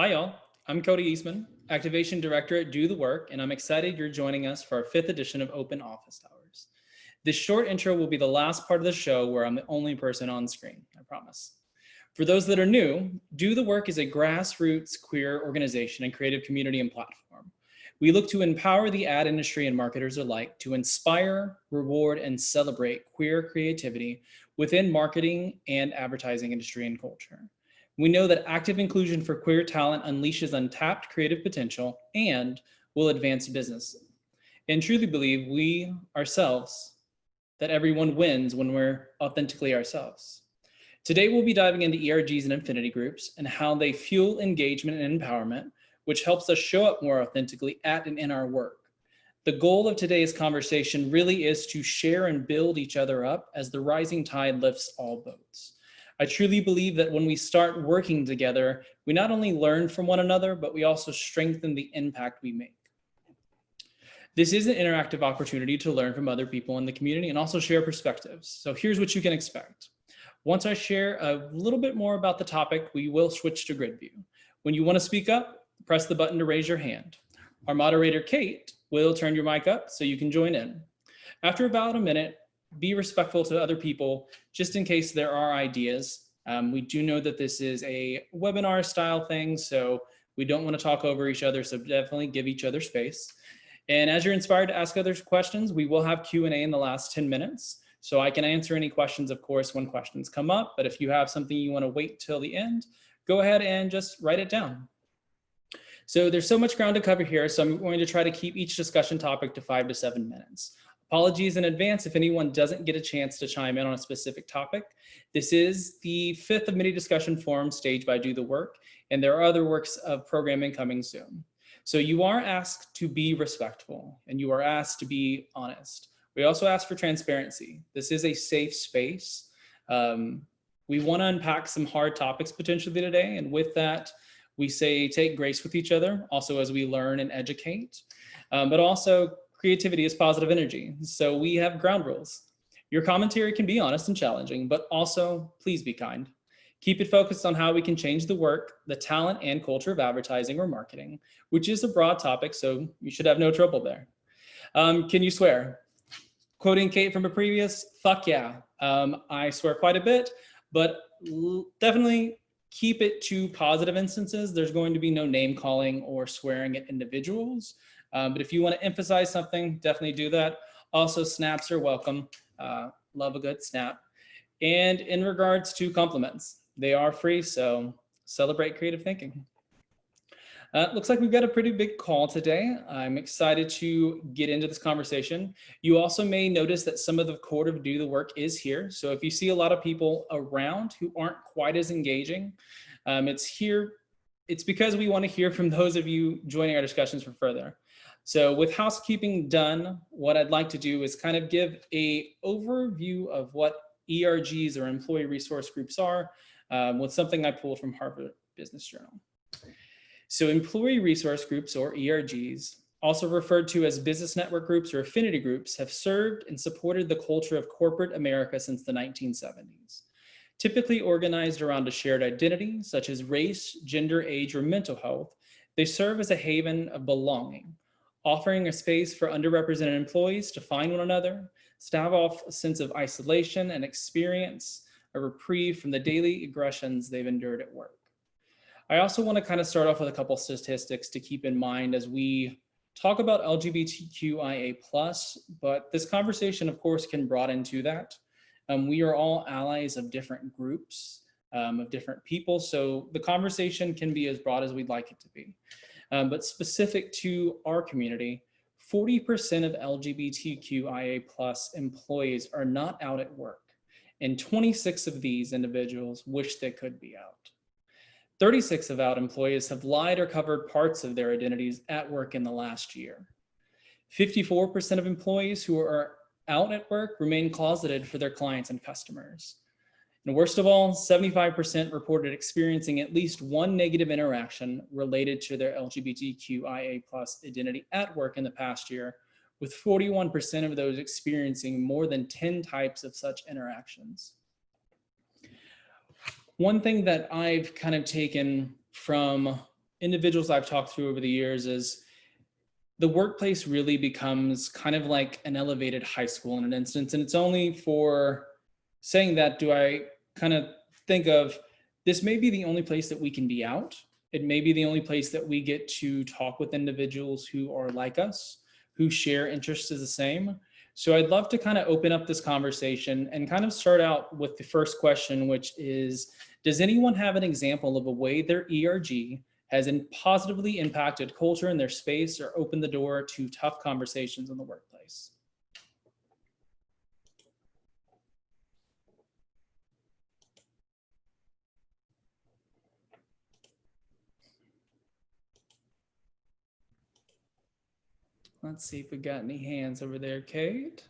Hi, y'all. I'm Cody Eastman, Activation Director at Do the Work, and I'm excited you're joining us for our fifth edition of Open Office Hours. This short intro will be the last part of the show where I'm the only person on screen, I promise. For those that are new, Do the Work is a grassroots queer organization and creative community and platform. We look to empower the ad industry and marketers alike to inspire, reward, and celebrate queer creativity within marketing and advertising industry and culture. We know that active inclusion for queer talent unleashes untapped creative potential and will advance business. And truly believe we ourselves that everyone wins when we're authentically ourselves. Today, we'll be diving into ERGs and Affinity Groups and how they fuel engagement and empowerment, which helps us show up more authentically at and in our work. The goal of today's conversation really is to share and build each other up as the rising tide lifts all boats. I truly believe that when we start working together, we not only learn from one another, but we also strengthen the impact we make. This is an interactive opportunity to learn from other people in the community and also share perspectives. So here's what you can expect. Once I share a little bit more about the topic, we will switch to grid view. When you want to speak up, press the button to raise your hand. Our moderator, Kate, will turn your mic up so you can join in. After about a minute, be respectful to other people, just in case there are ideas. We do know that this is a webinar style thing, so we don't want to talk over each other, so definitely give each other space. And as you're inspired to ask others questions, we will have Q&A in the last 10 minutes. So I can answer any questions, of course, when questions come up, but if you have something you want to wait till the end, go ahead and just write it down. So there's so much ground to cover here, so I'm going to try to keep each discussion topic to 5 to 7 minutes. Apologies in advance if anyone doesn't get a chance to chime in on a specific topic. This is the fifth of many discussion forums staged by Do the Work, and there are other works of programming coming soon. So you are asked to be respectful, and you are asked to be honest. We also ask for transparency. This is a safe space. We want to unpack some hard topics potentially today, and with that, we say take grace with each other, also as we learn and educate, but also creativity is positive energy. So we have ground rules. Your commentary can be honest and challenging, but also please be kind. Keep it focused on how we can change the work, the talent, and culture of advertising or marketing, which is a broad topic, so you should have no trouble there. Can you swear? Quoting Kate from a previous, fuck yeah. I swear quite a bit, but definitely keep it to positive instances. There's going to be no name calling or swearing at individuals. But if you want to emphasize something, definitely do that. Also, snaps are welcome. Love a good snap. And in regards to compliments, they are free, so celebrate creative thinking. Looks like we've got a pretty big call today. I'm excited to get into this conversation. You also may notice that some of the core of Do the Work is here. So if you see a lot of people around who aren't quite as engaging, it's because we want to hear from those of you joining our discussions for further. So with housekeeping done, what I'd like to do is kind of give an overview of what ERGs or employee resource groups are with something I pulled from Harvard Business Journal. So employee resource groups or ERGs, also referred to as business network groups or affinity groups, have served and supported the culture of corporate America since the 1970s. Typically organized around a shared identity, such as race, gender, age, or mental health, they serve as a haven of belonging, offering a space for underrepresented employees to find one another, stave off a sense of isolation and experience a reprieve from the daily aggressions they've endured at work. I also want to kind of start off with a couple statistics to keep in mind as we talk about LGBTQIA+, but this conversation, of course, can broaden to that. We are all allies of different groups, of different people, so the conversation can be as broad as we'd like it to be. But specific to our community, 40% of LGBTQIA+ employees are not out at work, and 26 of these individuals wish they could be out. 36 of out employees have lied or covered parts of their identities at work in the last year. 54% of employees who are out at work remain closeted for their clients and customers. And worst of all, 75% reported experiencing at least one negative interaction related to their LGBTQIA+ identity at work in the past year, with 41% of those experiencing more than 10 types of such interactions. One thing that I've kind of taken from individuals I've talked to over the years is the workplace really becomes kind of like an elevated high school in an instance. And it's only for saying that do I kind of think of this may be the only place that we can be out. It may be the only place that we get to talk with individuals who are like us, who share interests as the same. So I'd love to kind of open up this conversation and kind of start out with the first question, which is, does anyone have an example of a way their ERG has positively impacted culture in their space or opened the door to tough conversations in the workplace? Let's see if we got any hands over there, Kate.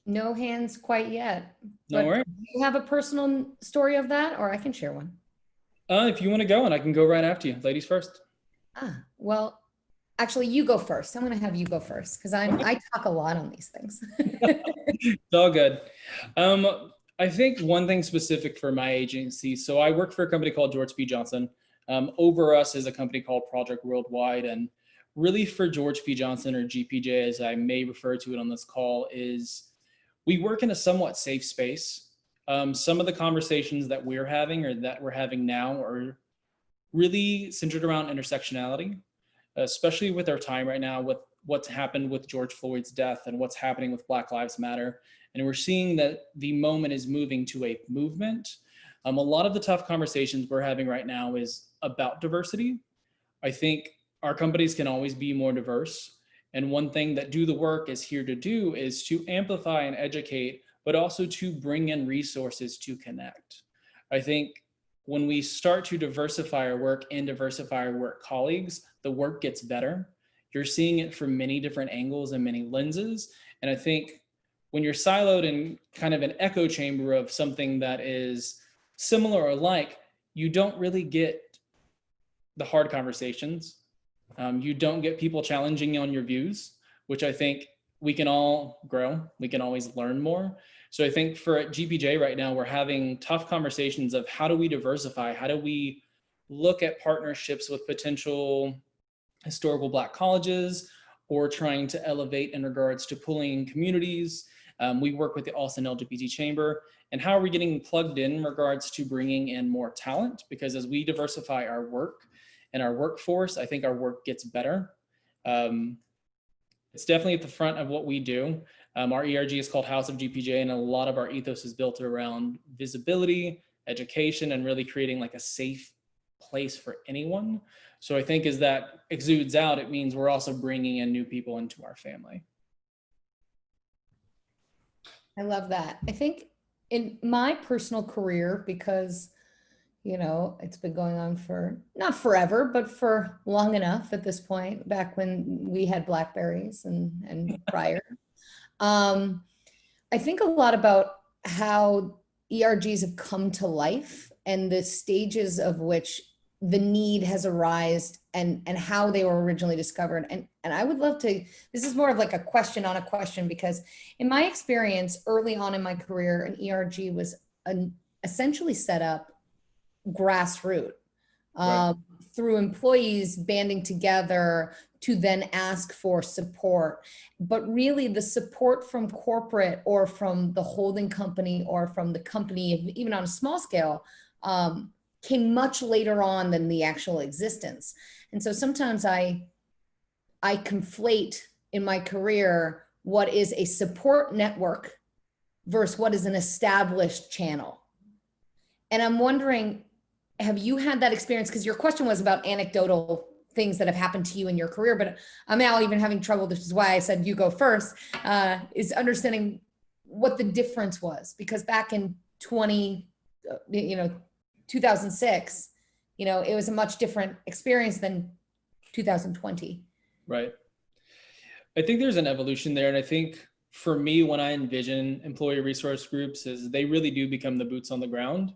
No hands quite yet. No worries. Do you have a personal story of that, or I can share one? If you want to go, and I can go right after you. Ladies first. Well, actually, you go first. I'm going to have you go first because I talk a lot on these things. It's all good. I think one thing specific for my agency. So I work for a company called George P. Johnson. Over us is a company called Project Worldwide, and really for George P. Johnson, or GPJ, as I may refer to it on this call, is we work in a somewhat safe space. Some of the conversations that we're having or that we're having now are really centered around intersectionality, especially with our time right now with what's happened with George Floyd's death and what's happening with Black Lives Matter. And we're seeing that the moment is moving to a movement. A lot of the tough conversations we're having right now is about diversity. I think our companies can always be more diverse. And one thing that Do the Work is here to do is to amplify and educate, but also to bring in resources to connect. I think when we start to diversify our work and diversify our work colleagues, the work gets better. You're seeing it from many different angles and many lenses. And I think when you're siloed in kind of an echo chamber of something that is similar or like, you don't really get the hard conversations. You don't get people challenging you on your views, which I think we can all grow. We can always learn more. So I think for GPJ right now, we're having tough conversations of how do we diversify? How do we look at partnerships with potential historical Black colleges or trying to elevate in regards to pulling communities? We work with the Austin LGBT Chamber, and how are we getting plugged in regards to bringing in more talent? Because as we diversify our work and our workforce, I think our work gets better. It's definitely at the front of what we do. Our ERG is called House of GPJ, and a lot of our ethos is built around visibility, education, and really creating like a safe place for anyone. So I think as that exudes out, it means we're also bringing in new people into our family. I love that. I think in my personal career, because, you know, it's been going on for not forever, but for long enough at this point, back when we had Blackberries and prior. I think a lot about how ERGs have come to life and the stages of which the need has arisen and how they were originally discovered. And I would love to, this is more of like a question on a question, because in my experience early on in my career, an ERG was essentially set up grassroots, Right. through employees banding together to then ask for support. But really the support from corporate or from the holding company or from the company, even on a small scale, came much later on than the actual existence. And so sometimes I conflate in my career what is a support network versus what is an established channel. And I'm wondering, have you had that experience? Because your question was about anecdotal things that have happened to you in your career, but I'm now even having trouble, this is why I said you go first, is understanding what the difference was. Because back in 2006, it was a much different experience than 2020. Right. I think there's an evolution there. And I think for me, when I envision employee resource groups, is they really do become the boots on the ground.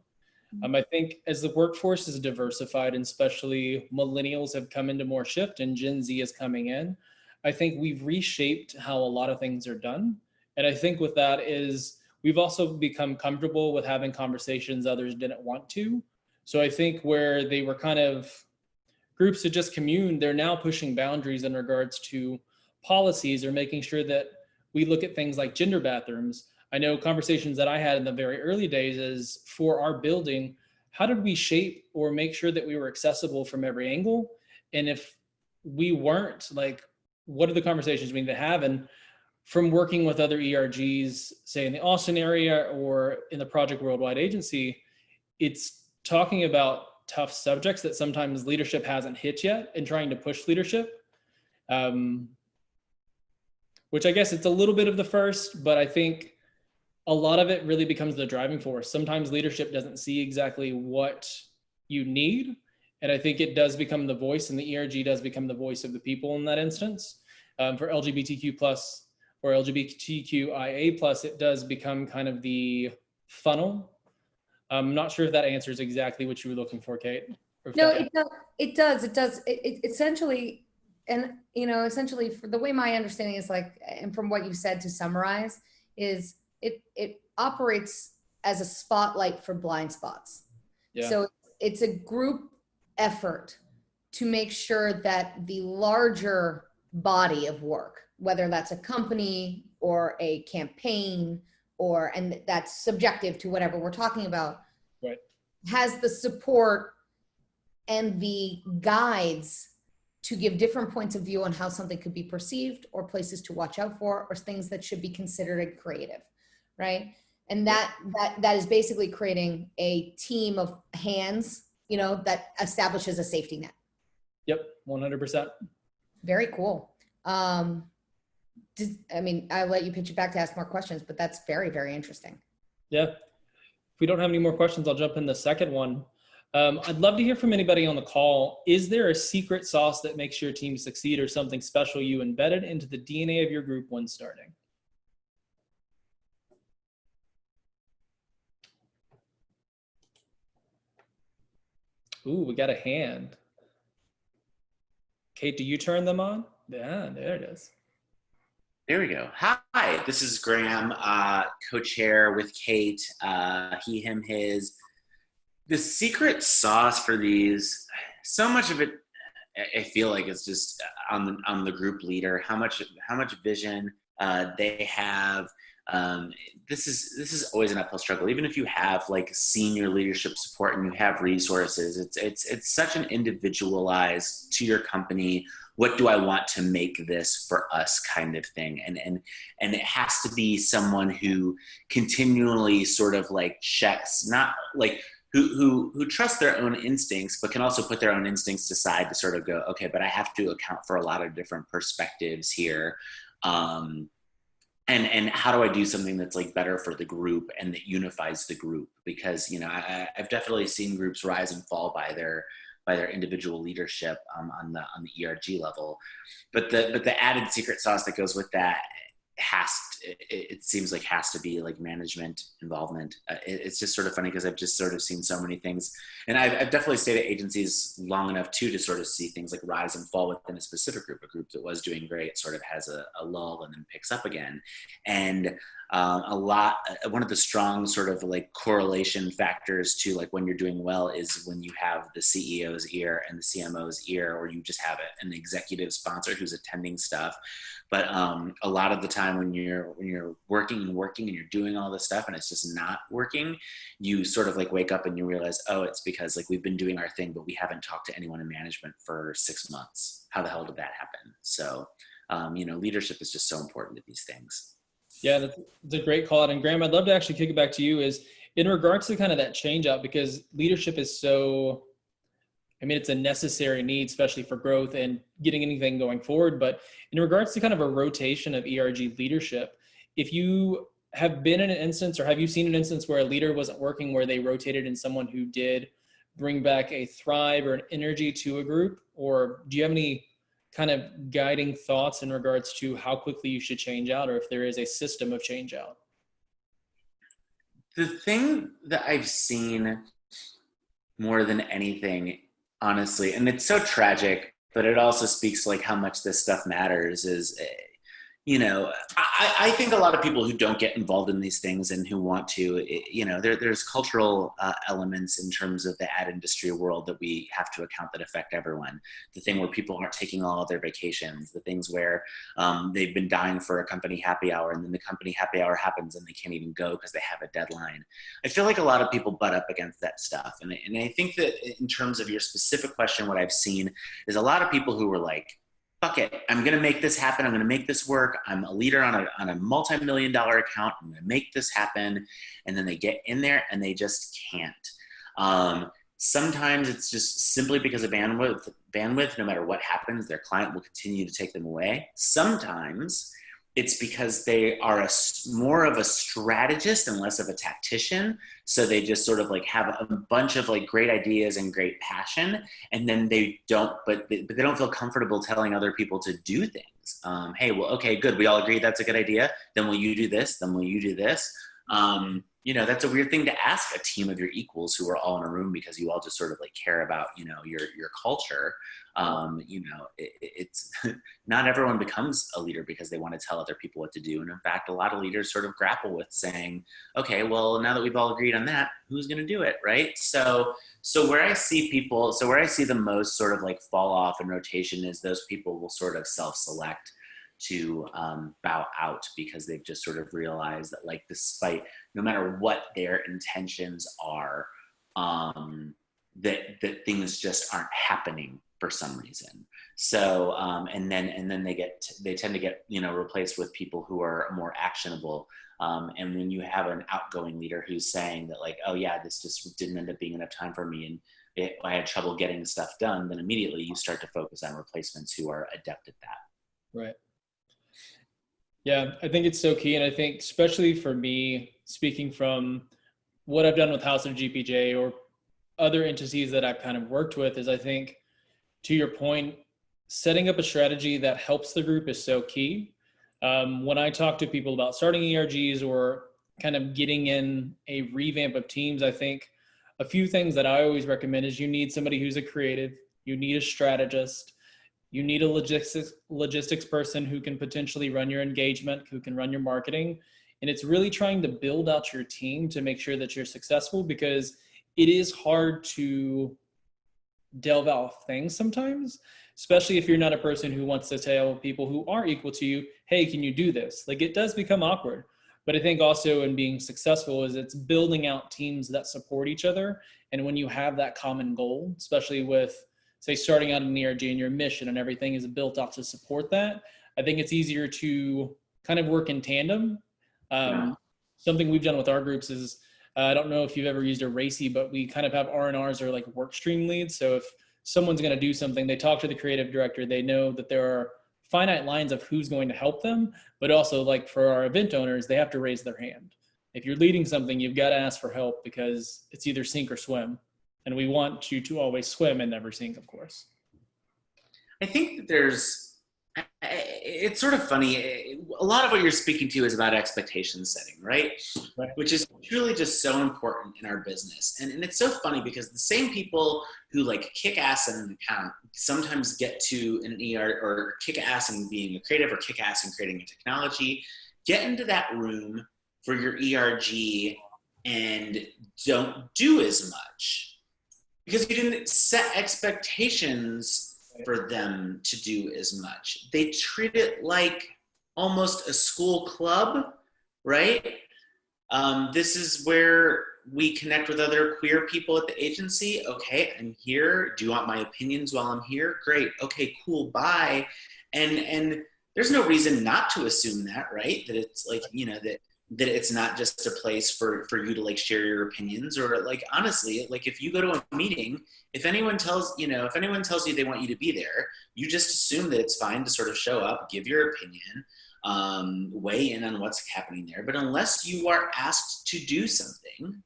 I think as the workforce is diversified, and especially millennials have come into more shift and Gen Z is coming in, I think we've reshaped how a lot of things are done. And I think with that is we've also become comfortable with having conversations others didn't want to. So I think where they were kind of groups to just commune, they're now pushing boundaries in regards to policies or making sure that we look at things like gender bathrooms. I know conversations that I had in the very early days is for our building, how did we shape or make sure that we were accessible from every angle? And if we weren't, like, what are the conversations we need to have? And from working with other ERGs, say in the Austin area or in the Project Worldwide Agency, it's talking about tough subjects that sometimes leadership hasn't hit yet and trying to push leadership. Which I guess it's a little bit of the first, but I think a lot of it really becomes the driving force. Sometimes leadership doesn't see exactly what you need. And I think it does become the voice, and the ERG does become the voice of the people in that instance. For LGBTQ plus or LGBTQIA plus, it does become kind of the funnel. I'm not sure if that answers exactly what you were looking for, Kate. No, it does. It essentially, and essentially, for the way my understanding is, like, and from what you said, to summarize, is it operates as a spotlight for blind spots. Yeah. So it's a group effort to make sure that the larger body of work, whether that's a company or a campaign, and that's subjective to whatever we're talking about, right, has the support and the guides to give different points of view on how something could be perceived, or places to watch out for, or things that should be considered creative, right? And that is basically creating a team of hands, that establishes a safety net. Yep, 100%. Very cool. I'll let you pitch it back to ask more questions, but that's very, very interesting. Yeah. If we don't have any more questions, I'll jump in the second one. I'd love to hear from anybody on the call. Is there a secret sauce that makes your team succeed, or something special you embedded into the DNA of your group when starting? Ooh, we got a hand. Kate, do you turn them on? Yeah, there it is. There we go. Hi, this is Graham, co-chair with Kate, he, him, his. The secret sauce for these, so much of it, I feel like it's just on the group leader, how much vision they have. This is always an uphill struggle. Even if you have like senior leadership support and you have resources, it's such an individualized to your company. What do I want to make this for us kind of thing? And it has to be someone who continually sort of like checks, not like who trust their own instincts, but can also put their own instincts aside to sort of go, okay, but I have to account for a lot of different perspectives here. And how do I do something that's like better for the group and that unifies the group? Because, I've definitely seen groups rise and fall by their individual leadership on the ERG level, but the added secret sauce that goes with that it seems like has to be like management involvement. It's just sort of funny because I've just sort of seen so many things, and I've definitely stayed at agencies long enough too to sort of see things like rise and fall within a specific group. A group that was doing great sort of has a lull and then picks up again. And one of the strong sort of like correlation factors to like when you're doing well is when you have the CEO's ear and the CMO's ear, or you just have an executive sponsor who's attending stuff. But a lot of the time when you're working and you're doing all this stuff and it's just not working, you sort of like wake up and you realize, oh, it's because like we've been doing our thing, but we haven't talked to anyone in management for 6 months. How the hell did that happen? So, leadership is just so important to these things. Yeah, that's a great call out. And Graham, I'd love to actually kick it back to you is in regards to kind of that change out, because leadership is it's a necessary need, especially for growth and getting anything going forward. But in regards to kind of a rotation of ERG leadership, if you have been in an instance, or have you seen an instance where a leader wasn't working, where they rotated in someone who did bring back a thrive or an energy to a group? Or do you have any kind of guiding thoughts in regards to how quickly you should change out, or if there is a system of change out? The thing that I've seen more than anything, honestly, and it's so tragic, but it also speaks to like how much this stuff matters, is you know, I think a lot of people who don't get involved in these things and who want to, you know, there's cultural elements in terms of the ad industry world that we have to account that affect everyone. The thing where people aren't taking all of their vacations, the things where they've been dying for a company happy hour, and then the company happy hour happens and they can't even go because they have a deadline. I feel like a lot of people butt up against that stuff. And I think that in terms of your specific question, what I've seen is a lot of people who were like, fuck it, I'm going to make this happen. I'm going to make this work. I'm a leader on a multi-million-dollar account. I'm going to make this happen. And then they get in there and they just can't. Sometimes it's just simply because of bandwidth, no matter what happens, their client will continue to take them away. Sometimes it's because they are more of a strategist and less of a tactician. So they just sort of like have a bunch of like great ideas and great passion, and then they don't, but they don't feel comfortable telling other people to do things. Hey, well, okay, good. We all agree that's a good idea. Then will you do this? Then will you do this? You know, that's a weird thing to ask a team of your equals who are all in a room because you all just sort of like care about, you know, your culture. You know, it's not everyone becomes a leader because they want to tell other people what to do. And in fact, a lot of leaders sort of grapple with saying, okay, well, now that we've all agreed on that, who's going to do it? Right. So where I see the most sort of like fall off in rotation is those people will sort of self-select to bow out because they've just sort of realized that, like, despite no matter what their intentions are, that things just aren't happening for some reason. So and then they tend to get, you know, replaced with people who are more actionable. And when you have an outgoing leader who's saying that, like, oh yeah, this just didn't end up being enough time for me, and I had trouble getting stuff done, then immediately you start to focus on replacements who are adept at that. Right. Yeah, I think it's so key. And I think especially for me, speaking from what I've done with House of GPJ or other entities that I've kind of worked with, is I think, to your point, setting up a strategy that helps the group is so key. When I talk to people about starting ERGs or kind of getting in a revamp of teams, I think a few things that I always recommend is you need somebody who's a creative, you need a strategist, you need a logistics person who can potentially run your engagement, who can run your marketing. And it's really trying to build out your team to make sure that you're successful, because it is hard to delve out things sometimes, especially if you're not a person who wants to tell people who are equal to you, hey, can you do this? Like, it does become awkward. But I think also in being successful is it's building out teams that support each other. And when you have that common goal, especially with, say, starting out in an ERG and your mission and everything is built out to support that, I think it's easier to kind of work in tandem. Something we've done with our groups is, I don't know if you've ever used a RACI, but we kind of have R&Rs or like work stream leads. So if someone's going to do something, they talk to the creative director, they know that there are finite lines of who's going to help them, but also, like, for our event owners, they have to raise their hand. If you're leading something, you've got to ask for help because it's either sink or swim. And we want you to always swim and never sink, of course. I think that it's sort of funny. A lot of what you're speaking to is about expectation setting, right? Which is truly just so important in our business. And it's so funny because the same people who, like, kick ass in an account sometimes get to an ER, or kick ass in being a creative, or kick ass in creating a technology, get into that room for your ERG and don't do as much because you didn't set expectations for them to do as much. They treat it like almost a school club, right? This is where we connect with other queer people at the agency. Okay, I'm here. Do you want my opinions while I'm here? Great. Okay, cool. Bye. And there's no reason not to assume that, right? That it's like, you know, that it's not just a place for you to, like, share your opinions, or, like, honestly, like, if you go to a meeting, if anyone tells you they want you to be there, you just assume that it's fine to sort of show up, give your opinion, weigh in on what's happening there. But unless you are asked to do something,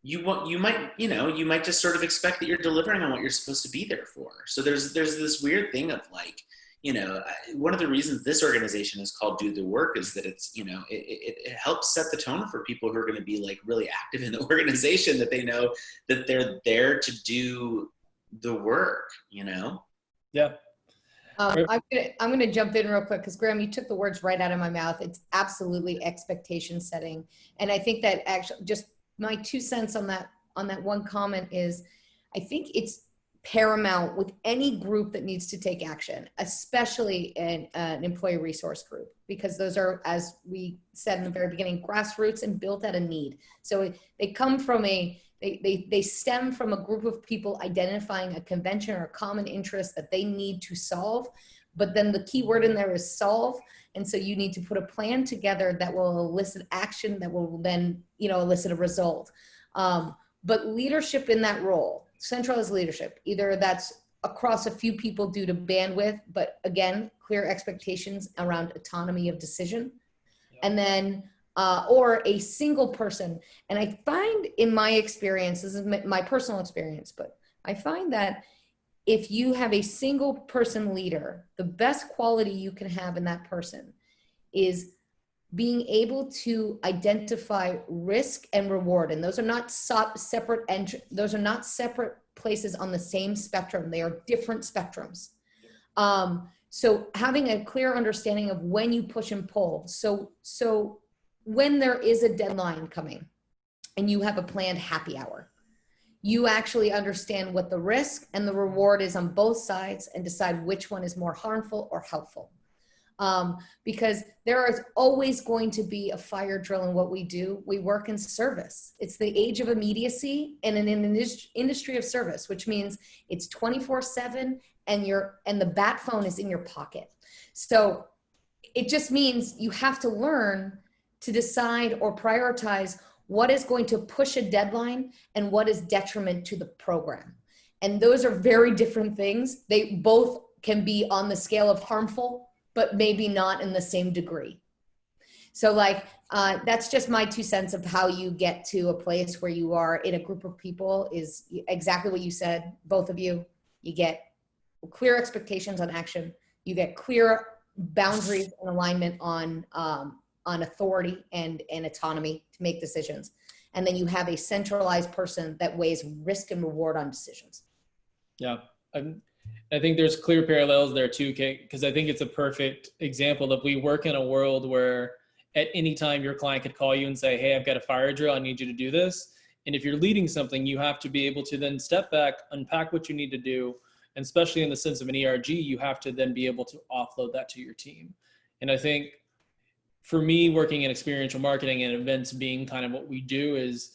you might just sort of expect that you're delivering on what you're supposed to be there for. So there's this weird thing of, like, you know, one of the reasons this organization is called Do the Work is that it's, you know, it helps set the tone for people who are going to be, like, really active in the organization, that they know that they're there to do the work, you know? Yeah. I'm gonna jump in real quick because Graham, you took the words right out of my mouth. It's absolutely expectation setting, and I think that actually, just my 2 cents on that one comment is, I think it's paramount with any group that needs to take action, especially in an employee resource group, because those are, as we said in the very beginning, grassroots and built out of need. So they come from they stem from a group of people identifying a convention or a common interest that they need to solve. But then the key word in there is solve. And so you need to put a plan together that will elicit action that will then, elicit a result. But leadership in that role, centralized leadership, either that's across a few people due to bandwidth, but again, clear expectations around autonomy of decision. And then, or a single person. And I find in my experience, this is my personal experience, but I find that if you have a single person leader, the best quality you can have in that person is being able to identify risk and reward. And those are not separate, those are not separate places on the same spectrum. They are different spectrums. So having a clear understanding of when you push and pull. So when there is a deadline coming and you have a planned happy hour, you actually understand what the risk and the reward is on both sides and decide which one is more harmful or helpful. Because there is always going to be a fire drill in what we do. We work in service. It's the age of immediacy and in an industry of service, which means it's 24/7 and the bat phone is in your pocket. So it just means you have to learn to decide or prioritize what is going to push a deadline and what is detriment to the program. And those are very different things. They both can be on the scale of harmful, but maybe not in the same degree. So that's just my 2 cents of how you get to a place where you are in a group of people is exactly what you said, both of you. You get clear expectations on action. You get clear boundaries and alignment on authority and autonomy to make decisions. And then you have a centralized person that weighs risk and reward on decisions. Yeah. I think there's clear parallels there too, Kate, because I think it's a perfect example of we work in a world where at any time your client could call you and say, hey, I've got a fire drill, I need you to do this. And if you're leading something, you have to be able to then step back, unpack what you need to do. And especially in the sense of an ERG, you have to then be able to offload that to your team. And I think for me, working in experiential marketing and events being kind of what we do is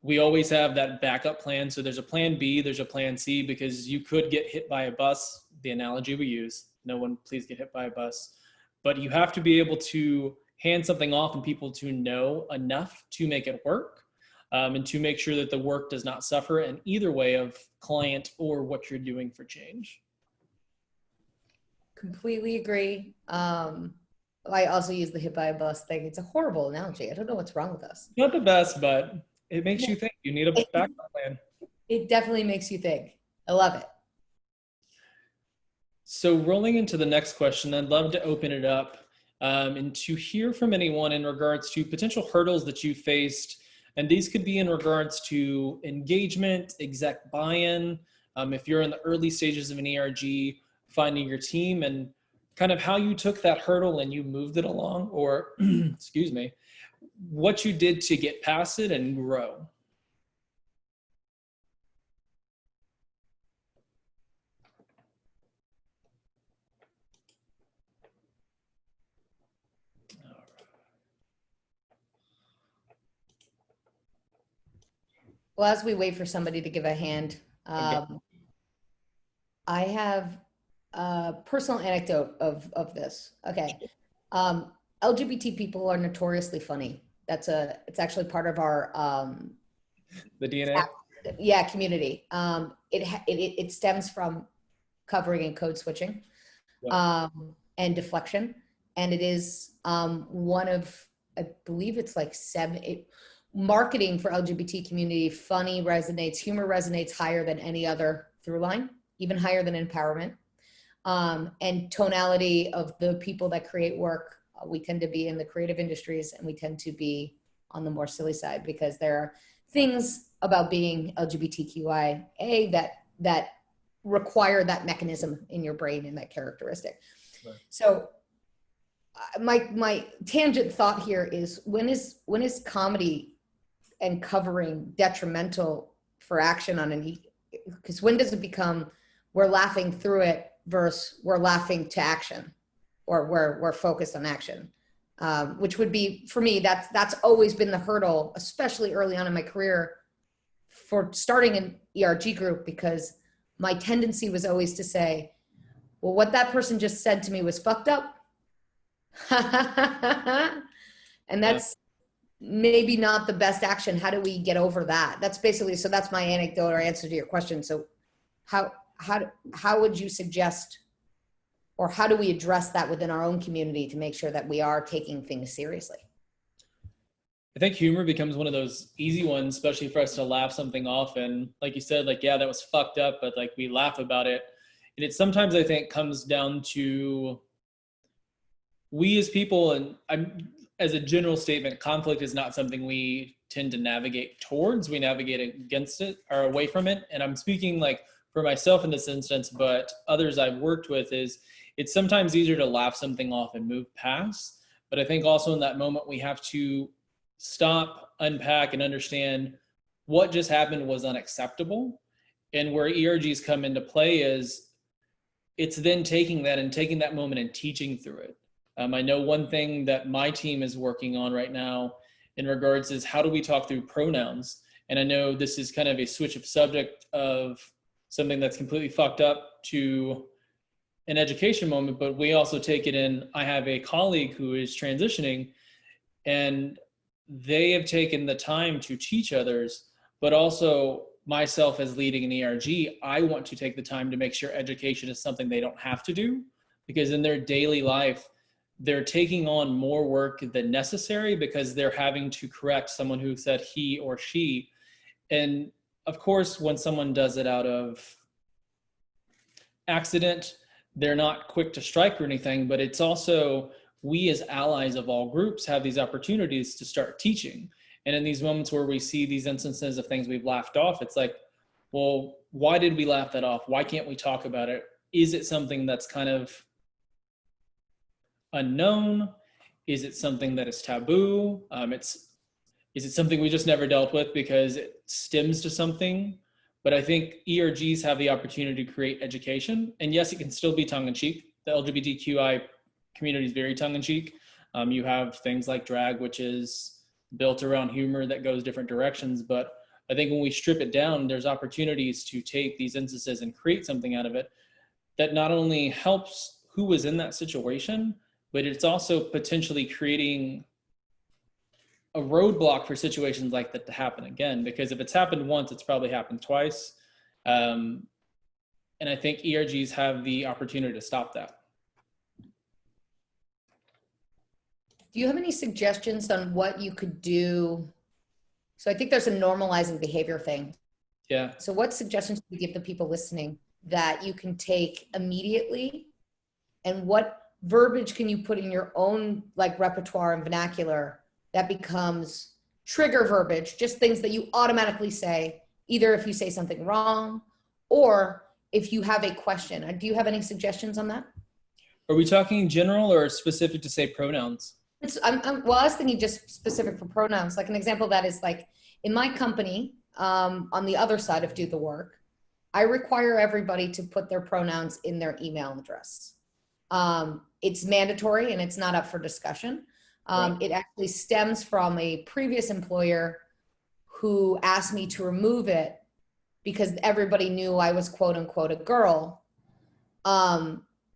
we always have that backup plan. So there's a plan B, there's a plan C, because you could get hit by a bus, the analogy we use. No one please get hit by a bus. But you have to be able to hand something off and people to know enough to make it work and to make sure that the work does not suffer in either way of client or what you're doing for change. Completely agree. I also use the hit by a bus thing. It's a horrible analogy. I don't know what's wrong with us. Not the best, but it makes you think. You need a backup plan. It definitely makes you think. I love it. So rolling into the next question, I'd love to open it up and to hear from anyone in regards to potential hurdles that you faced. And these could be in regards to engagement, exec buy-in, if you're in the early stages of an ERG, finding your team, and kind of how you took that hurdle and you moved it along, or excuse me, what you did to get past it and grow. Well, as we wait for somebody to give a hand, I have a personal anecdote of this. Okay. LGBT people are notoriously funny. It's actually part of our the DNA. Yeah, community. It stems from covering and code switching, and deflection, and it is one of, I believe it's like marketing for LGBT community. Funny resonates, humor resonates higher than any other through line, even higher than empowerment. And tonality of the people that create work, we tend to be in the creative industries, and we tend to be on the more silly side because there are things about being LGBTQIA that require that mechanism in your brain and that characteristic. Right. So my tangent thought here is when is comedy and covering detrimental for action on because when does it become we're laughing through it versus we're laughing to action, or we're focused on action, which would be, for me, that's always been the hurdle, especially early on in my career, for starting an ERG group, because my tendency was always to say, well, what that person just said to me was fucked up. And that's maybe not the best action. How do we get over that? That's basically, so that's my anecdote or answer to your question. So how would you suggest, or how do we address that within our own community to make sure that we are taking things seriously? I think humor becomes one of those easy ones, especially for us to laugh something off. And like you said, like, yeah, that was fucked up, but like we laugh about it. And it sometimes, I think, comes down to we as people, and as a general statement, conflict is not something we tend to navigate towards. We navigate against it or away from it. And I'm speaking like for myself in this instance, but others I've worked with, is it's sometimes easier to laugh something off and move past. But I think also in that moment, we have to stop, unpack, and understand what just happened was unacceptable. And where ERGs come into play is it's then taking that moment and teaching through it. I know one thing that my team is working on right now in regards is how do we talk through pronouns? And I know this is kind of a switch of subject of something that's completely fucked up to an education moment, but we also take it in. I have a colleague who is transitioning, and they have taken the time to teach others, but also myself as leading an ERG, I want to take the time to make sure education is something they don't have to do, because in their daily life, they're taking on more work than necessary because they're having to correct someone who said he or she. And of course, when someone does it out of accident, they're not quick to strike or anything, but it's also, we as allies of all groups have these opportunities to start teaching. And in these moments where we see these instances of things we've laughed off, it's like, well, why did we laugh that off? Why can't we talk about it? Is it something that's kind of unknown? Is it something that is taboo? Is it something we just never dealt with because it stems to something? But I think ERGs have the opportunity to create education. And yes, it can still be tongue-in-cheek. The LGBTQI community is very tongue-in-cheek. You have things like drag, which is built around humor that goes different directions. But I think when we strip it down, there's opportunities to take these instances and create something out of it that not only helps who was in that situation, but it's also potentially creating a roadblock for situations like that to happen again. Because if it's happened once, it's probably happened twice. And I think ERGs have the opportunity to stop that. Do you have any suggestions on what you could do? So I think there's a normalizing behavior thing. Yeah. So what suggestions do you give the people listening that you can take immediately? And what verbiage can you put in your own like repertoire and vernacular that becomes trigger verbiage, just things that you automatically say, either if you say something wrong or if you have a question? Do you have any suggestions on that? Are we talking general or specific to say pronouns? Well, I was thinking just specific for pronouns. Like an example of that is like in my company, on the other side of Do the Work, I require everybody to put their pronouns in their email address. It's mandatory and it's not up for discussion. Right. It actually stems from a previous employer who asked me to remove it because everybody knew I was quote unquote a girl.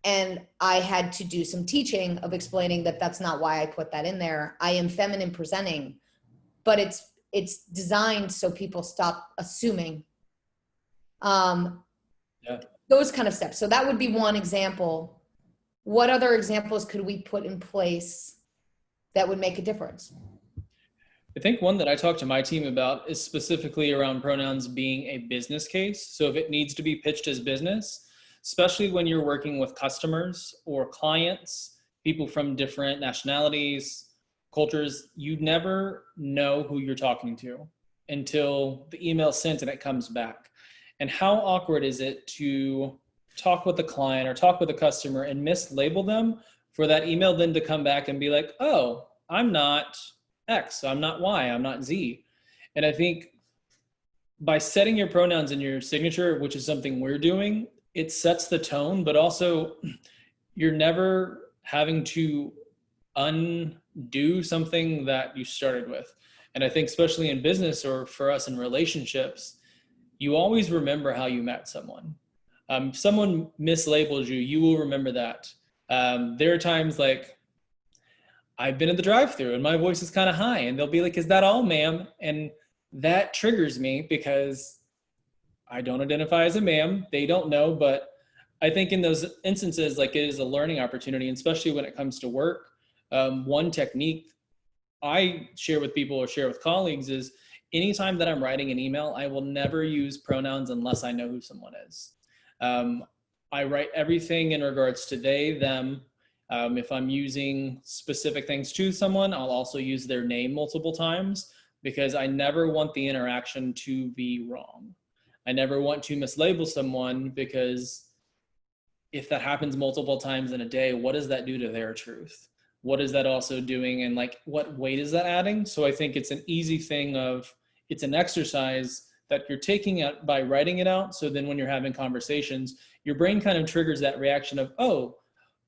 And I had to do some teaching of explaining that that's not why I put that in there. I am feminine presenting, but it's designed so people stop assuming. Those kind of steps. So that would be one example. What other examples could we put in place that would make a difference? I think one that I talk to my team about is specifically around pronouns being a business case. So if it needs to be pitched as business, especially when you're working with customers or clients, people from different nationalities, cultures, you never know who you're talking to until the email's sent and it comes back. And how awkward is it to talk with the client or talk with a customer and mislabel them for that email then to come back and be like, oh, I'm not X, I'm not Y, I'm not Z. And I think by setting your pronouns in your signature, which is something we're doing, it sets the tone, but also you're never having to undo something that you started with. And I think especially in business or for us in relationships, you always remember how you met someone. If someone mislabels you, you will remember that. There are times like I've been in the drive-thru and my voice is kind of high and they'll be like, is that all, ma'am? And that triggers me because I don't identify as a ma'am. They don't know, but I think in those instances, like it is a learning opportunity, and especially when it comes to work. One technique I share with people or share with colleagues is anytime that I'm writing an email, I will never use pronouns unless I know who someone is. I write everything in regards to they, them. If I'm using specific things to someone, I'll also use their name multiple times because I never want the interaction to be wrong. I never want to mislabel someone because if that happens multiple times in a day, what does that do to their truth? What is that also doing? And like, what weight is that adding? So I think it's an easy thing of, it's an exercise that you're taking out by writing it out. So then when you're having conversations, your brain kind of triggers that reaction of, oh,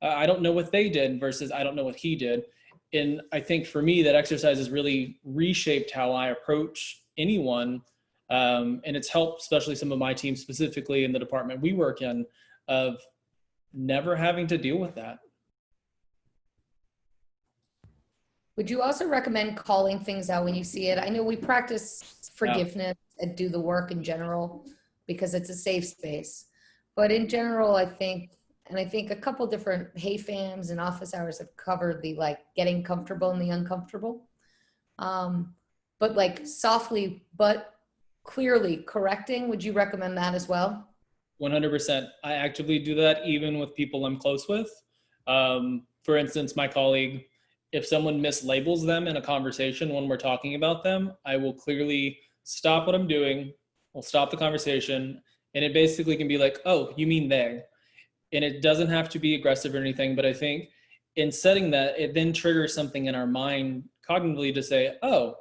I don't know what they did versus I don't know what he did. And I think for me, that exercise has really reshaped how I approach anyone. And it's helped, especially some of my team, specifically in the department we work in, of never having to deal with that. Would you also recommend calling things out when you see it? I know we practice forgiveness and do the work in general because it's a safe space. But in general, I think a couple different HeyFams and office hours have covered the like getting comfortable and the uncomfortable. But like softly but clearly correcting, would you recommend that as well? 100%. I actively do that even with people I'm close with. For instance, my colleague, if someone mislabels them in a conversation when we're talking about them, I will clearly stop what I'm doing. We'll stop the conversation. And it basically can be like, oh, you mean they. And it doesn't have to be aggressive or anything. But I think in setting that, it then triggers something in our mind cognitively to say, oh,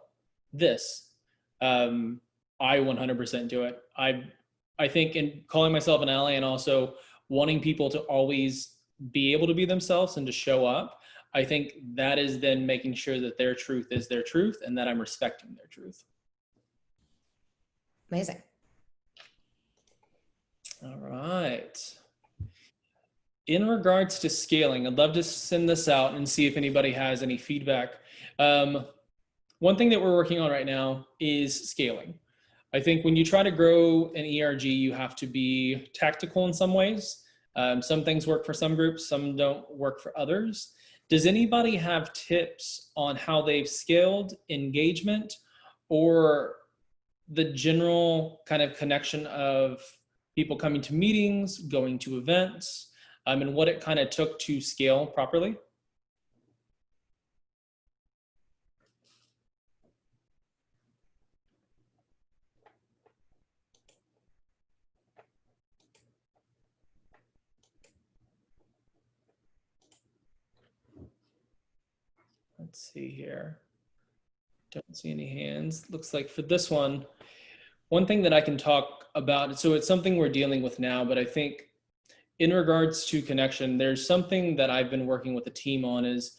this. I 100% do it. I think in calling myself an ally and also wanting people to always be able to be themselves and to show up, I think that is then making sure that their truth is their truth and that I'm respecting their truth. Amazing. All right. In regards to scaling, I'd love to send this out and see if anybody has any feedback. One thing that we're working on right now is scaling. I think when you try to grow an ERG, you have to be tactical in some ways. Some things work for some groups, some don't work for others. Does anybody have tips on how they've scaled engagement or the general kind of connection of people coming to meetings, going to events, and what it kind of took to scale properly? Let's see here. Don't see any hands. Looks like for this one thing that I can talk about, so it's something we're dealing with now, but I think in regards to connection, there's something that I've been working with the team on is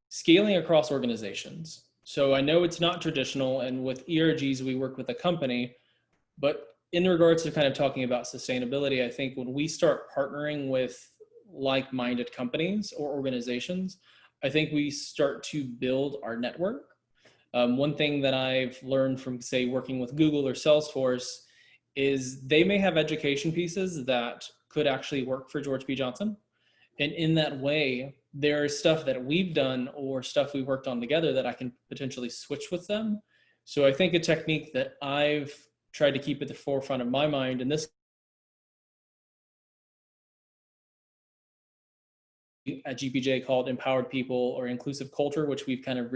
scaling across organizations. So I know it's not traditional, and with ERGs, we work with a company, but in regards to kind of talking about sustainability, I think when we start partnering with like-minded companies or organizations, I think we start to build our network. One thing that I've learned from, say, working with Google or Salesforce is they may have education pieces that could actually work for George P. Johnson. And in that way, there's stuff that we've done or stuff we worked on together that I can potentially switch with them. So I think a technique that I've tried to keep at the forefront of my mind, and this at GPJ called empowered people or inclusive culture, which we've kind of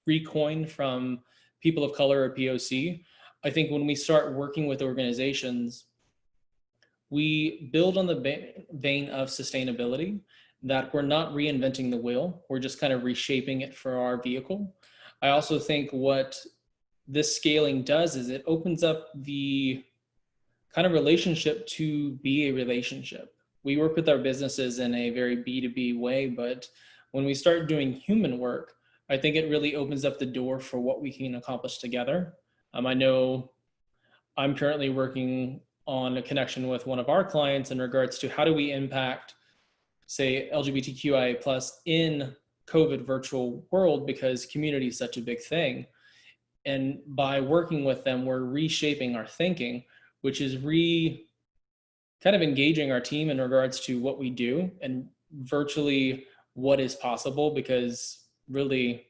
recoined from people of color or POC. I think when we start working with organizations, we build on the vein of sustainability, that we're not reinventing the wheel, we're just kind of reshaping it for our vehicle. I also think what this scaling does is it opens up the kind of relationship to be a relationship. We work with our businesses in a very B2B way, but when we start doing human work, I think it really opens up the door for what we can accomplish together. I know I'm currently working on a connection with one of our clients in regards to how do we impact, say, LGBTQIA plus in COVID virtual world, because community is such a big thing. And by working with them, we're reshaping our thinking, which is kind of engaging our team in regards to what we do and virtually what is possible, because really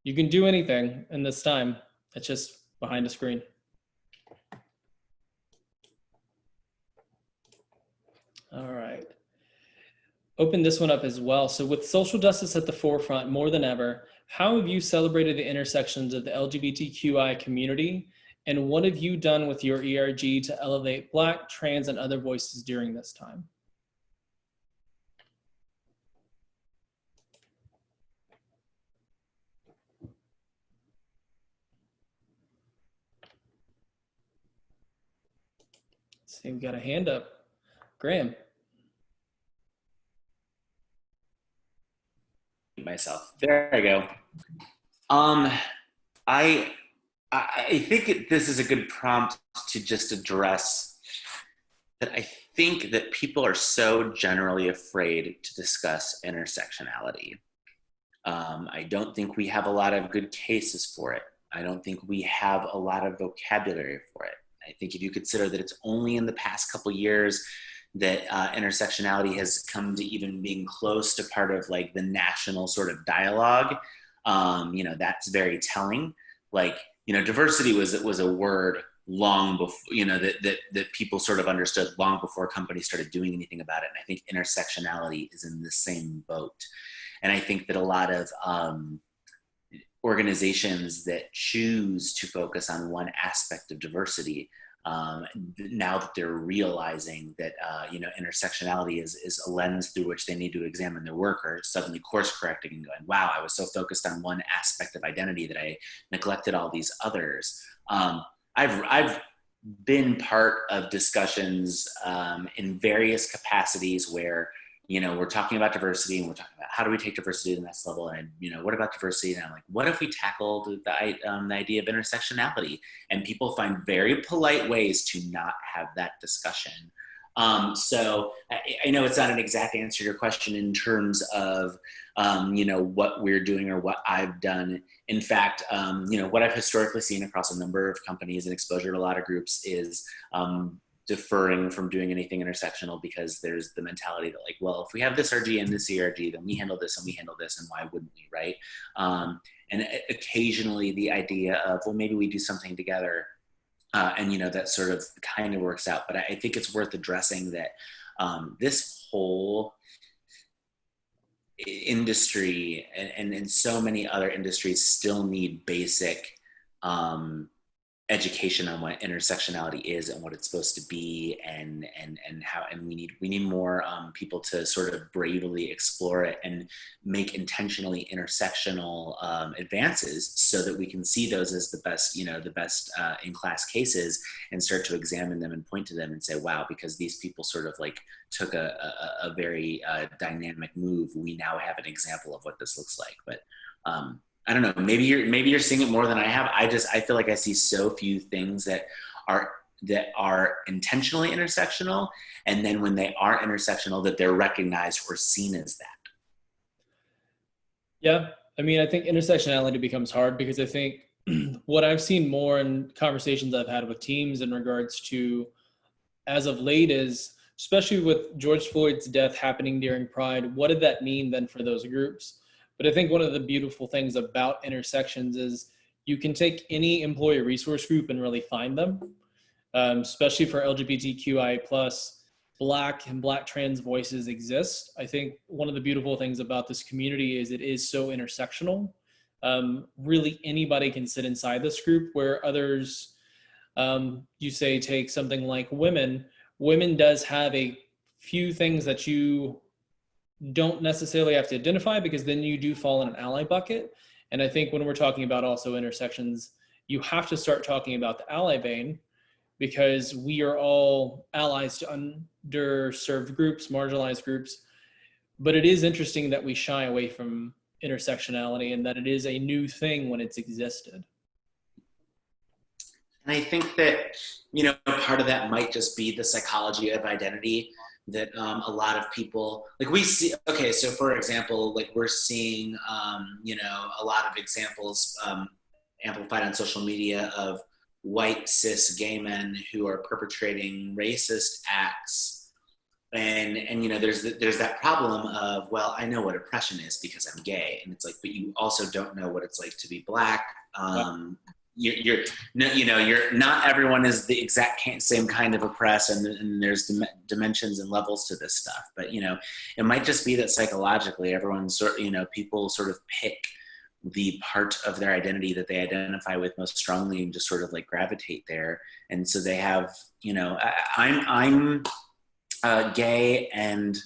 you can do anything in this time. It's just behind a screen. All right. Open this one up as well. So with social justice at the forefront more than ever, how have you celebrated the intersections of the LGBTQI community? And what have you done with your ERG to elevate Black, trans, and other voices during this time? Let's see, we got a hand up. Graham. Myself. There I go. I think this is a good prompt to just address that. I think that people are so generally afraid to discuss intersectionality. I don't think we have a lot of good cases for it. I don't think we have a lot of vocabulary for it. I think if you consider that it's only in the past couple of years that intersectionality has come to even being close to part of like the national sort of dialogue, that's very telling. Like, diversity was a word long before, that people sort of understood long before companies started doing anything about it. And I think intersectionality is in the same boat. And I think that a lot of organizations that choose to focus on one aspect of diversity, now that they're realizing that intersectionality is a lens through which they need to examine their work, are suddenly course correcting and going, wow, I was so focused on one aspect of identity that I neglected all these others. I've been part of discussions in various capacities where we're talking about diversity and we're talking about how do we take diversity to the next level, and what about diversity? And I'm like, what if we tackled the idea of intersectionality? And people find very polite ways to not have that discussion. So I know it's not an exact answer to your question in terms of what we're doing or what I've done. In fact, what I've historically seen across a number of companies and exposure to a lot of groups is deferring from doing anything intersectional, because there's the mentality that like, well, if we have this RG and this ERG, then we handle this and we handle this, and why wouldn't we, right? And occasionally the idea of, well, maybe we do something together, and that sort of kind of works out. But I think it's worth addressing that this whole industry and so many other industries still need basic education on what intersectionality is and what it's supposed to be, and how, and we need more people to sort of bravely explore it and make intentionally intersectional advances, so that we can see those as the best in class cases, and start to examine them and point to them and say, wow, because these people sort of like took a very dynamic move, we now have an example of what this looks like. But I don't know, maybe you're seeing it more than I have. I feel like I see so few things that are intentionally intersectional, and then when they are intersectional, that they're recognized or seen as that. Yeah, I mean, I think intersectionality becomes hard because I think what I've seen more in conversations I've had with teams in regards to, as of late, is especially with George Floyd's death happening during Pride, what did that mean then for those groups? But I think one of the beautiful things about intersections is you can take any employee resource group and really find them, especially for LGBTQI plus Black and Black trans voices exist. I think one of the beautiful things about this community is it is so intersectional. Really anybody can sit inside this group, where others, You say take something like women. Women does have a few things that you don't necessarily have to identify, because then you do fall in an ally bucket. And I think when we're talking about also intersections, you have to start talking about the ally vein, because we are all allies to underserved groups, marginalized groups. But it is interesting that we shy away from intersectionality and that it is a new thing when it's existed. And I think that, part of that might just be the psychology of identity, that a lot of people, like we see, okay, so for example, like we're seeing, a lot of examples amplified on social media of white cis gay men who are perpetrating racist acts. And there's that problem of, well, I know what oppression is because I'm gay. And it's like, but you also don't know what it's like to be Black. You're not everyone is the exact same kind of oppressed, and there's dimensions and levels to this stuff. But it might just be that psychologically, everyone's people sort of pick the part of their identity that they identify with most strongly and just sort of like gravitate there. And so they have, I'm gay and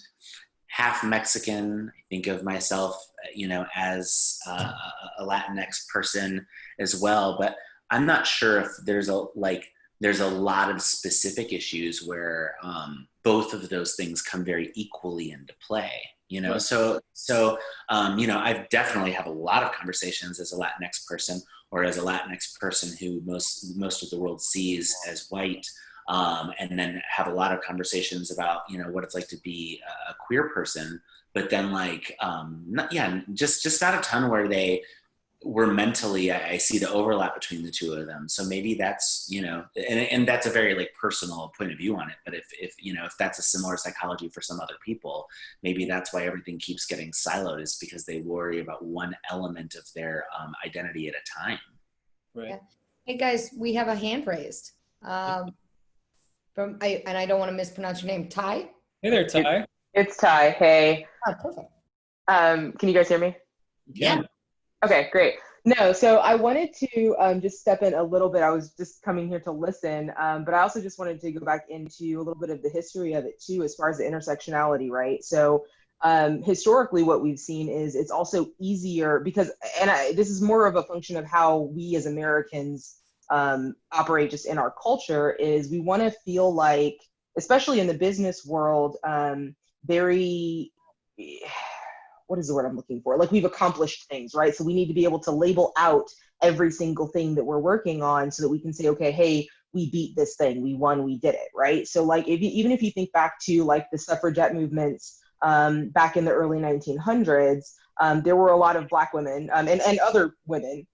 half Mexican. I think of myself, as a Latinx person as well, but I'm not sure if there's a lot of specific issues where both of those things come very equally into play. Right. So I've definitely have a lot of conversations as a Latinx person, or as a Latinx person who most of the world sees as white, and then have a lot of conversations about what it's like to be a queer person. But then just not a ton where mentally I see the overlap between the two of them. So maybe that's, and that's a very like personal point of view on it. But if that's a similar psychology for some other people, maybe that's why everything keeps getting siloed, is because they worry about one element of their identity at a time. Right. Yeah. Hey guys, we have a hand raised. I don't want to mispronounce your name. Ty? Hey there, Ty. It's Ty. Hey. Oh, perfect. Can you guys hear me? Yeah. Okay, great. No, so I wanted to just step in a little bit. I was just coming here to listen, but I also just wanted to go back into a little bit of the history of it too, as far as the intersectionality, right? So historically, what we've seen is it's also easier because, this is more of a function of how we as Americans operate just in our culture, is we want to feel like, especially in the business world, very, what is the word I'm looking for? Like, we've accomplished things, right? So we need to be able to label out every single thing that we're working on so that we can say, okay, hey, we beat this thing, we won, we did it, right? So like, even if you think back to like the suffragette movements back in the early 1900s, there were a lot of Black women and other women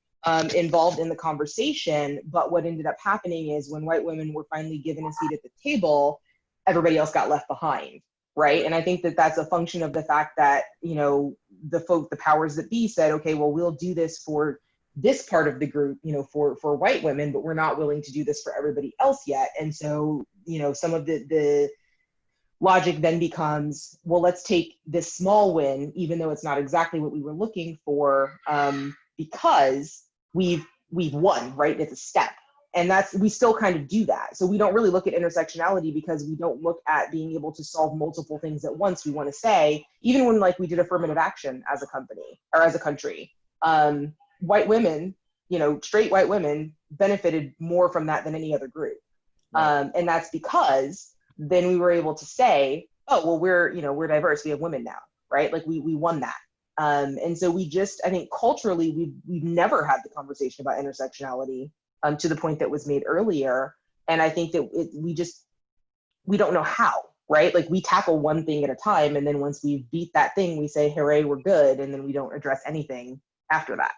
involved in the conversation. But what ended up happening is when white women were finally given a seat at the table, everybody else got left behind. Right. And I think that that's a function of the fact that, the powers that be said, okay, well, we'll do this for this part of the group, for white women, but we're not willing to do this for everybody else yet. And so, some of the logic then becomes, well, let's take this small win, even though it's not exactly what we were looking for, because we've won, right? It's a step. And we still kind of do that. So we don't really look at intersectionality because we don't look at being able to solve multiple things at once. We want to say, even when like we did affirmative action as a company or as a country, white women, straight white women benefited more from that than any other group. Right. And that's because then we were able to say, oh, well, we're diverse. We have women now, right? Like we won that. And so I think culturally, we've never had the conversation about intersectionality to the point that was made earlier. And I think that we don't know how, right? Like we tackle one thing at a time. And then once we beat that thing, we say, hooray, we're good. And then we don't address anything after that.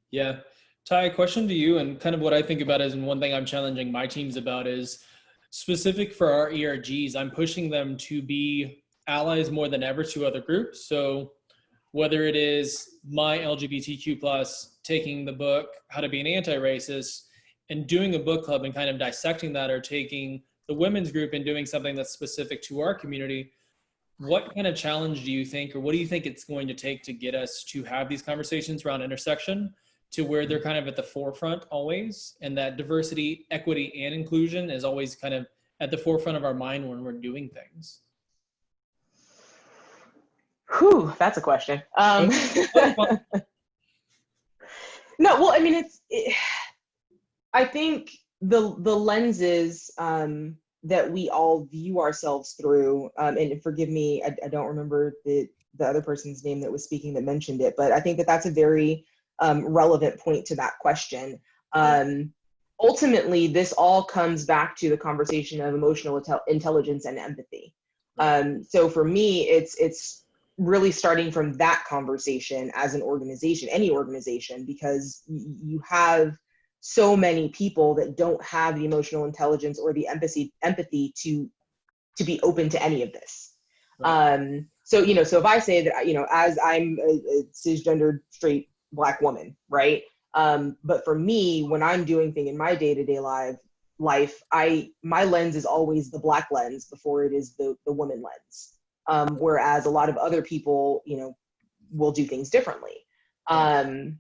Yeah. Ty, question to you, and kind of what I think about is, and one thing I'm challenging my teams about is specific for our ERGs, I'm pushing them to be allies more than ever to other groups. So whether it is my LGBTQ plus taking the book, How to Be an Anti-Racist, and doing a book club and kind of dissecting that, or taking the women's group and doing something that's specific to our community, what kind of challenge do you think, or what do you think it's going to take to get us to have these conversations around intersection? to where they're kind of at the forefront always, and that diversity, equity, and inclusion is always kind of at the forefront of our mind when we're doing things? Whew, that's a question. No, well, I mean, I think the lenses that we all view ourselves through, and forgive me, I don't remember the other person's name that was speaking that mentioned it, but I think that that's a very relevant point to that question. Ultimately, this all comes back to the conversation of emotional intelligence and empathy. So for me, it's really starting from that conversation as an organization, any organization, because you have so many people that don't have the emotional intelligence or the empathy to be open to any of this. Right. So if I say that, as I'm a cisgendered straight Black woman, right? But for me, when I'm doing things in my day-to-day life, my lens is always the Black lens before it is the woman lens. Whereas a lot of other people, will do things differently. And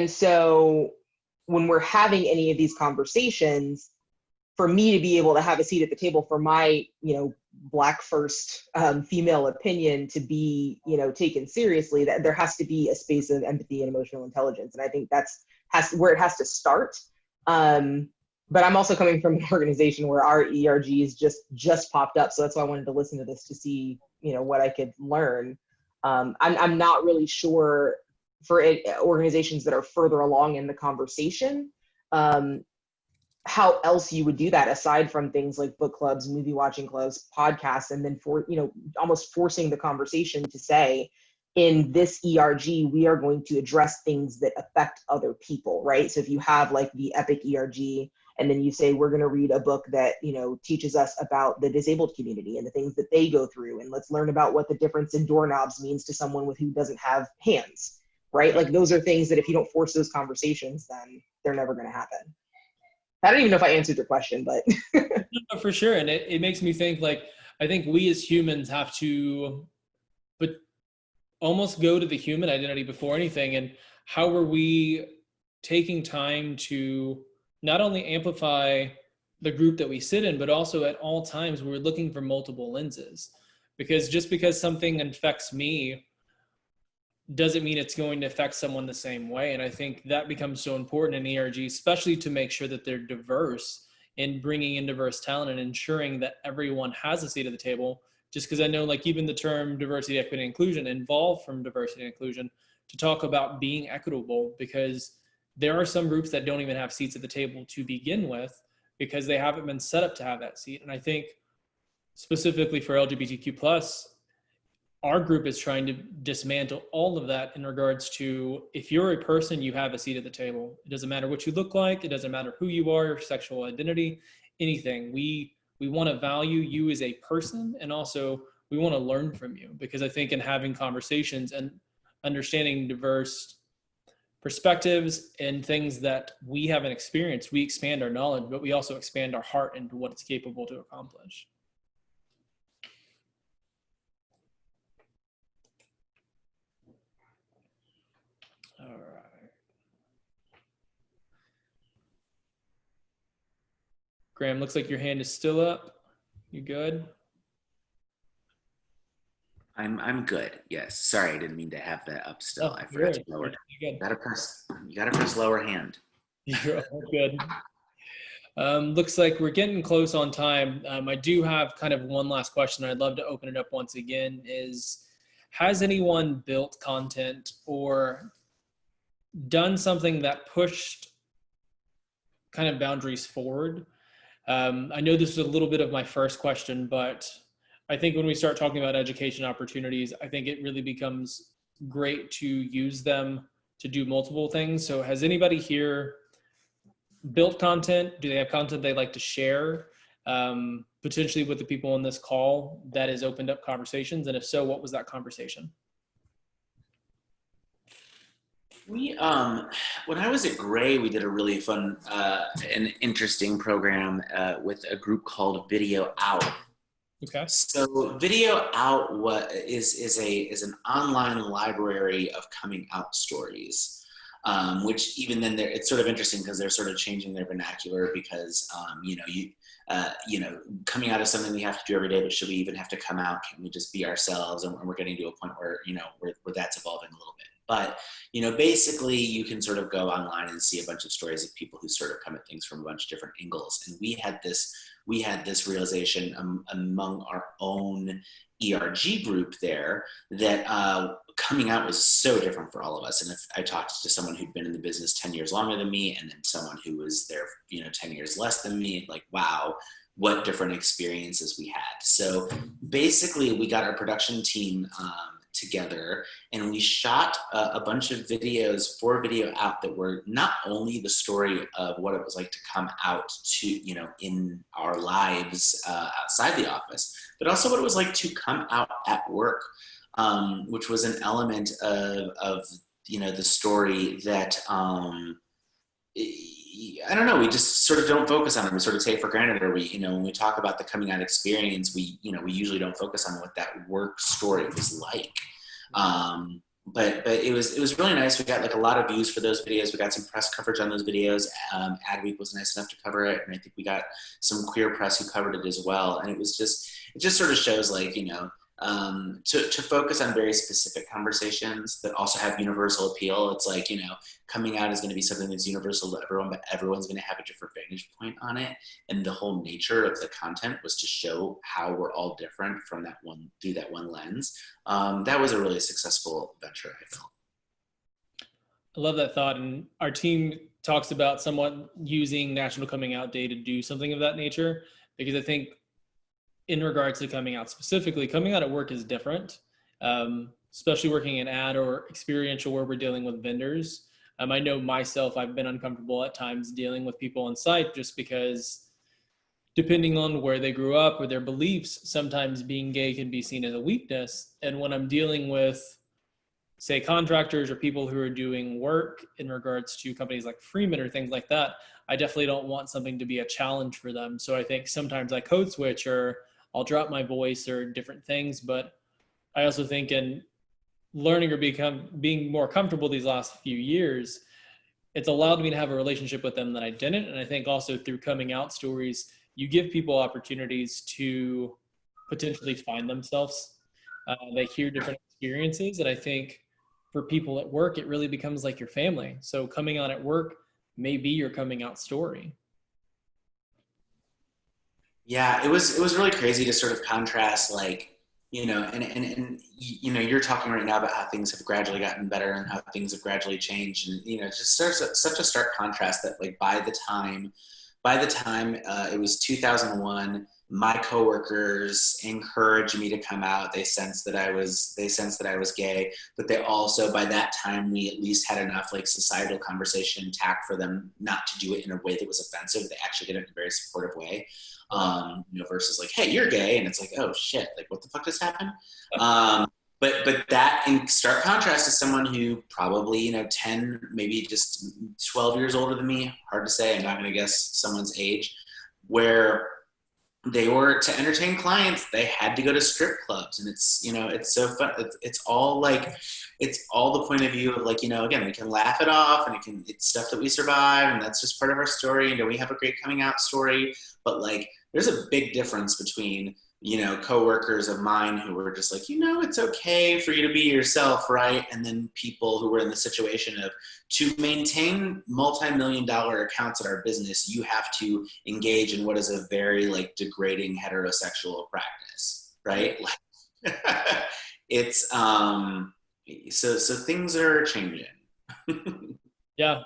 so when we're having any of these conversations, for me to be able to have a seat at the table for my, Black first female opinion to be, taken seriously, that there has to be a space of empathy and emotional intelligence. And I think that's where it has to start. But I'm also coming from an organization where our ERGs just popped up. So that's why I wanted to listen to this to see, what I could learn. I'm not really sure for organizations that are further along in the conversation, how else you would do that aside from things like book clubs, movie watching clubs, podcasts, and then almost forcing the conversation to say, in this ERG, we are going to address things that affect other people, right? So if you have like the EPIC ERG, and then you say, we're going to read a book that, teaches us about the disabled community and the things that they go through. And let's learn about what the difference in doorknobs means to someone who doesn't have hands, right? Like those are things that if you don't force those conversations, then they're never going to happen. I don't even know if I answered your question, but. No, for sure. And it makes me think, like, I think we as humans have to almost go to the human identity before anything. And how are we taking time to not only amplify the group that we sit in, but also at all times we're looking for multiple lenses. Because just because something affects me doesn't mean it's going to affect someone the same way. And I think that becomes so important in ERG, especially to make sure that they're diverse in bringing in diverse talent and ensuring that everyone has a seat at the table. Just because I know, like, even the term diversity, equity, and inclusion involved from diversity and inclusion to talk about being equitable, because there are some groups that don't even have seats at the table to begin with because they haven't been set up to have that seat. And I think specifically for LGBTQ+, our group is trying to dismantle all of that in regards to, if you're a person, you have a seat at the table. It doesn't matter what you look like. It doesn't matter who you are, your sexual identity, anything. We want to value you as a person, and also we want to learn from you, because I think in having conversations and understanding diverse perspectives and things that we haven't experienced, we expand our knowledge, but we also expand our heart into what it's capable to accomplish. All right. Graham, looks like your hand is still up. You good? I'm good. Yes. Sorry, I didn't mean to have that up still. Oh, I forgot to lower it. You gotta press lower hand. You're all good. Looks like we're getting close on time. I do have kind of one last question. I'd love to open it up once again. Has anyone built content or done something that pushed kind of boundaries forward? I know this is a little bit of my first question, but I think when we start talking about education opportunities, I think it really becomes great to use them to do multiple things. So has anybody here built content? Do they have content they like to share, potentially with the people on this call, that has opened up conversations? And if so, what was that conversation? We, when I was at Gray, we did a really fun and interesting program with a group called Video Out. Okay. So Video Out is an online library of coming out stories. which even then it's sort of interesting because they're sort of changing their vernacular because, coming out of something we have to do every day, but should we even have to come out? Can we just be ourselves? And we're getting to a point where, where that's evolving a little bit. But, basically you can sort of go online and see a bunch of stories of people who sort of come at things from a bunch of different angles. And we had this realization among our own ERG group there that coming out was so different for all of us. And if I talked to someone who'd been in the business 10 years longer than me, and then someone who was there, 10 years less than me, like, wow, what different experiences we had. So basically we got our production team together, and we shot a bunch of videos for Video Out that were not only the story of what it was like to come out to, in our lives outside the office, but also what it was like to come out at work, which was an element of the story that I don't know, we just sort of don't focus on it. We sort of take it for granted, or when we talk about the coming out experience, we usually don't focus on what that work story was like. But it was really nice. We got like a lot of views for those videos. We got some press coverage on those videos. Adweek was nice enough to cover it, and I think we got some queer press who covered it as well. And it just sort of shows like, to focus on very specific conversations that also have universal appeal. It's like, coming out is going to be something that's universal to everyone, but everyone's going to have a different vantage point on it. And the whole nature of the content was to show how we're all different from through that one lens. That was a really successful venture, I felt. I love that thought. And our team talks about somewhat using National Coming Out Day to do something of that nature, because I think in regards to coming out specifically, coming out at work is different, especially working in ad or experiential where we're dealing with vendors. I know myself, I've been uncomfortable at times dealing with people on site just because depending on where they grew up or their beliefs, sometimes being gay can be seen as a weakness. And when I'm dealing with, say, contractors or people who are doing work in regards to companies like Freeman or things like that, I definitely don't want something to be a challenge for them. So I think sometimes I code switch or I'll drop my voice or different things. But I also think in learning or being more comfortable these last few years, it's allowed me to have a relationship with them that I didn't. And I think also through coming out stories, you give people opportunities to potentially find themselves. They hear different experiences. And I think for people at work, it really becomes like your family. So coming out at work may be your coming out story. Yeah, it was really crazy to sort of contrast, like, and you're talking right now about how things have gradually gotten better and how things have gradually changed, and it's just such a stark contrast that, like, by the time it was 2001, my coworkers encouraged me to come out. They sensed that I was gay, but they also, by that time, we at least had enough like societal conversation and tact for them not to do it in a way that was offensive. They actually did it in a very supportive way. Versus like, hey, you're gay, and it's like, oh shit, like what the fuck just happened? But that in stark contrast to someone who probably 10, maybe just 12 years older than me, hard to say, I'm not going to guess someone's age, where they were, to entertain clients, they had to go to strip clubs, and it's so fun. It's all the point of view of like, again, we can laugh it off, and it's stuff that we survive, and that's just part of our story. We have a great coming out story, but like, there's a big difference between, coworkers of mine who were just like, it's okay for you to be yourself, right? And then people who were in the situation of, to maintain multi-million-dollar accounts at our business, you have to engage in what is a very like degrading heterosexual practice, right? It's so things are changing. Yeah,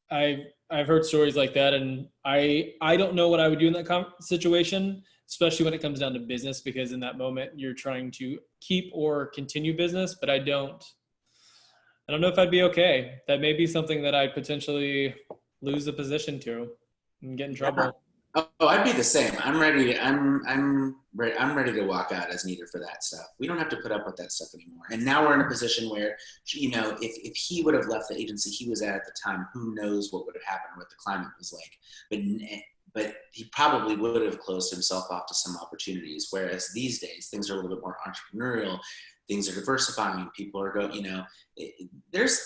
I've heard stories like that, and I don't know what I would do in that situation, especially when it comes down to business, because in that moment you're trying to keep or continue business, but I don't know if I'd be okay. That may be something that I potentially lose the position to and get in trouble. Oh, I'd be the same. I'm ready. I'm ready to walk out as needed for that stuff. We don't have to put up with that stuff anymore. And now we're in a position where, if he would have left the agency he was at the time, who knows what would have happened, what the climate was like. But he probably would have closed himself off to some opportunities. Whereas these days, things are a little bit more entrepreneurial. Things are diversifying. People are going, there's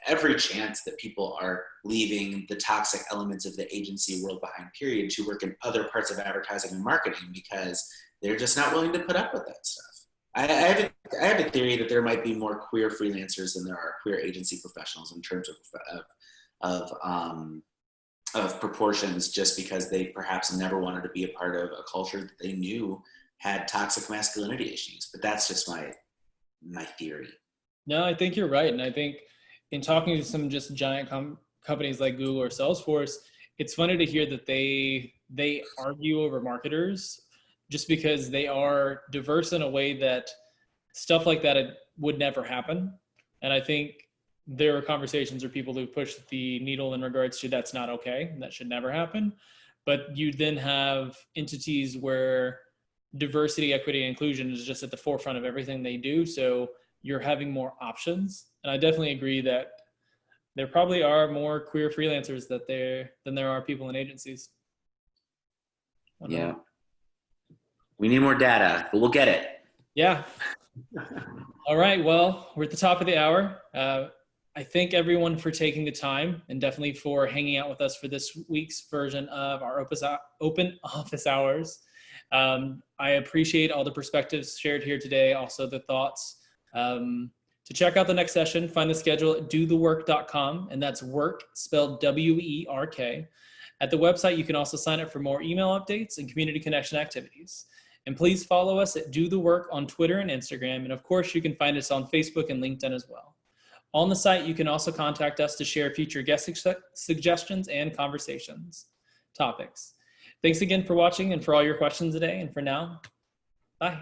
every chance that people are leaving the toxic elements of the agency world behind, period, to work in other parts of advertising and marketing because they're just not willing to put up with that stuff. I have a theory that there might be more queer freelancers than there are queer agency professionals in terms of proportions, just because they perhaps never wanted to be a part of a culture that they knew had toxic masculinity issues. But that's just my theory. No, I think you're right. And I think in talking to some just giant companies like Google or Salesforce, it's funny to hear that they argue over marketers just because they are diverse in a way that stuff like that it would never happen. And I think there are conversations or people who push the needle in regards to that's not okay, that should never happen. But you then have entities where diversity, equity, and inclusion is just at the forefront of everything they do. So you're having more options. And I definitely agree that there probably are more queer freelancers than there are people in agencies. Yeah. We need more data, but we'll get it. Yeah. All right. Well, we're at the top of the hour. I thank everyone for taking the time and definitely for hanging out with us for this week's version of our open office hours. I appreciate all the perspectives shared here today, also the thoughts. To check out the next session, find the schedule at dothework.com, and that's work spelled WERK. At the website, you can also sign up for more email updates and community connection activities. And please follow us at Do the Work on Twitter and Instagram. And of course, you can find us on Facebook and LinkedIn as well. On the site, you can also contact us to share future guest suggestions and conversations topics. Thanks again for watching and for all your questions today. And for now, bye.